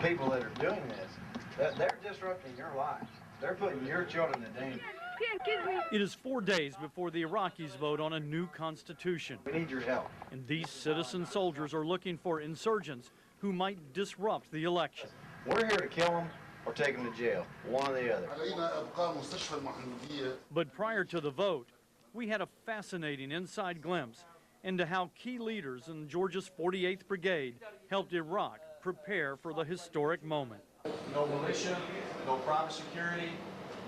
people that are doing this, they're disrupting your life. They're putting your children in danger. It is 4 days before the Iraqis vote on a new constitution. We need your help. And these citizen soldiers are looking for insurgents who might disrupt the election. We're here to kill them or take them to jail, one or the other. But prior to the vote, we had a fascinating inside glimpse into how key leaders in Georgia's 48th Brigade helped Iraq prepare for the historic moment. No militia, no private security,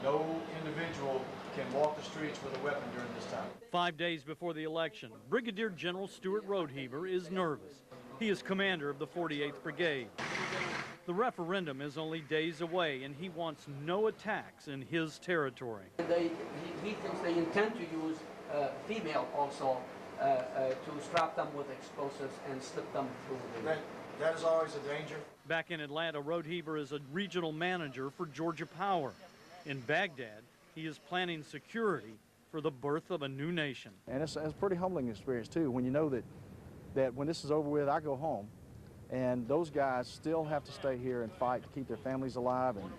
no individual can walk the streets with a weapon during this time. 5 days before the election, Brigadier General Stuart Rodeheaver is nervous. He is commander of the 48th Brigade. The referendum is only days away, and he wants no attacks in his territory. He thinks they intend to use female also to strap them with explosives and slip them through the... That is always a danger. Back in Atlanta, Rodeheaver is a regional manager for Georgia Power. In Baghdad, he is planning security for the birth of a new nation. And it's a pretty humbling experience, too, when you know that when this is over with, I go home, and those guys still have to stay here and fight to keep their families alive and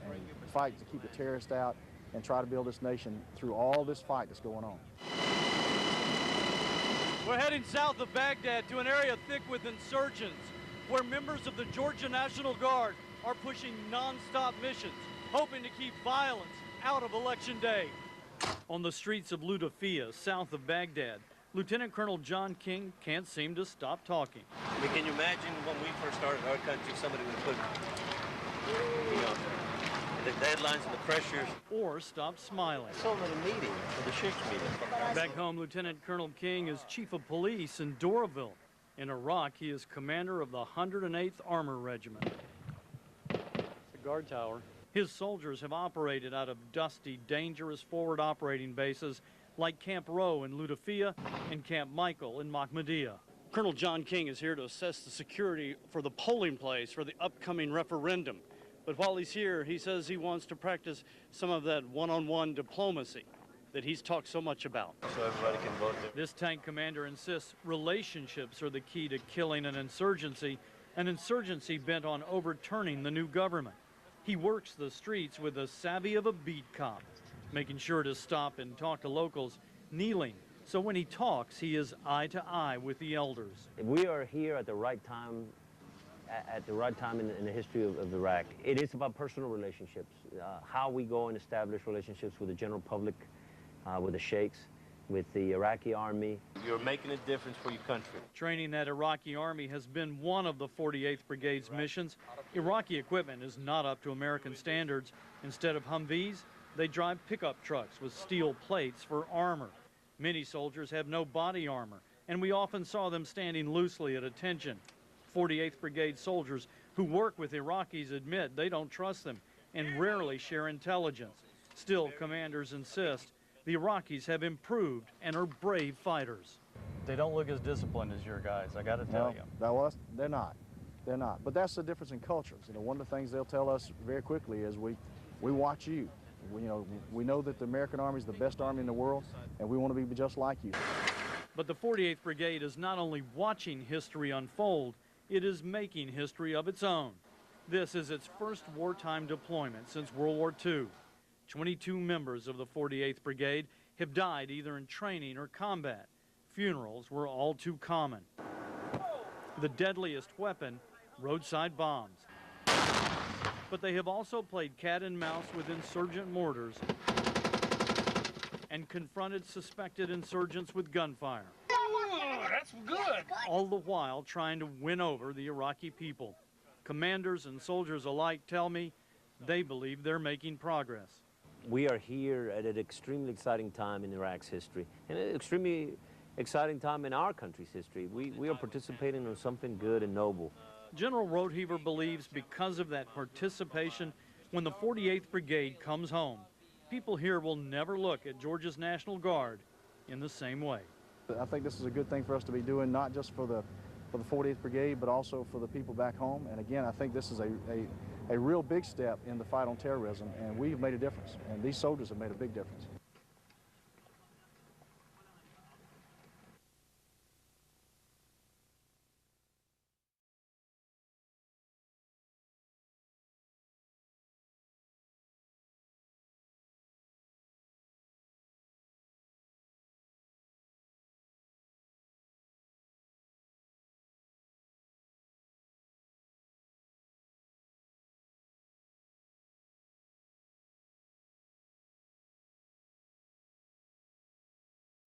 fight to keep the terrorists out and try to build this nation through all this fight that's going on. We're heading south of Baghdad to an area thick with insurgents, where members of the Georgia National Guard are pushing non-stop missions, hoping to keep violence out of Election Day. On the streets of Doraville, south of Baghdad, Lieutenant Colonel John King can't seem to stop talking. I mean, can you imagine when we first started our country, somebody would put, the deadlines and the pressures. Or stop smiling. I saw them at a meeting, at the Sheikh's meeting. Back home, Lieutenant Colonel King is chief of police in Doraville. In Iraq, he is commander of the 108th Armor Regiment. The guard tower. His soldiers have operated out of dusty, dangerous forward operating bases like Camp Rowe in Doraville and Camp Michael in Mahmudiyah. Colonel John King is here to assess the security for the polling place for the upcoming referendum. But while he's here, he says he wants to practice some of that one-on-one diplomacy that he's talked so much about. So everybody can vote there. This tank commander insists relationships are the key to killing an insurgency bent on overturning the new government. He works the streets with the savvy of a beat cop, making sure to stop and talk to locals, kneeling, so when he talks, he is eye to eye with the elders. We are here at the right time, in the history of Iraq. It is about personal relationships, how we go and establish relationships with the general public, with the sheikhs, with the Iraqi army. You're making a difference for your country. Training that Iraqi army has been one of the 48th Brigade's missions. Iraqi equipment is not up to American standards. Instead of Humvees, they drive pickup trucks with steel plates for armor. Many soldiers have no body armor, and we often saw them standing loosely at attention. 48th Brigade soldiers who work with Iraqis admit they don't trust them and rarely share intelligence. Still, commanders insist the Iraqis have improved and are brave fighters. They don't look as disciplined as your guys, I got to tell you. No, they're not. They're not. But that's the difference in cultures. You know, one of the things they'll tell us very quickly is we watch you. We know that the American Army is the best army in the world, and we want to be just like you. But the 48th Brigade is not only watching history unfold, it is making history of its own. This is its first wartime deployment since World War II. 22 members of the 48th Brigade have died either in training or combat. Funerals were all too common. The deadliest weapon, roadside bombs. But they have also played cat and mouse with insurgent mortars and confronted suspected insurgents with gunfire. Ooh, that's good. All the while trying to win over the Iraqi people. Commanders and soldiers alike tell me they believe they're making progress. We are here at an extremely exciting time in Iraq's history, and an extremely exciting time in our country's history. We are participating in something good and noble. General Rodeheaver believes because of that participation, when the 48th Brigade comes home, people here will never look at Georgia's National Guard in the same way. I think this is a good thing for us to be doing, not just for the 48th Brigade, but also for the people back home. And again, I think this is a real big step in the fight on terrorism, and we've made a difference, and these soldiers have made a big difference.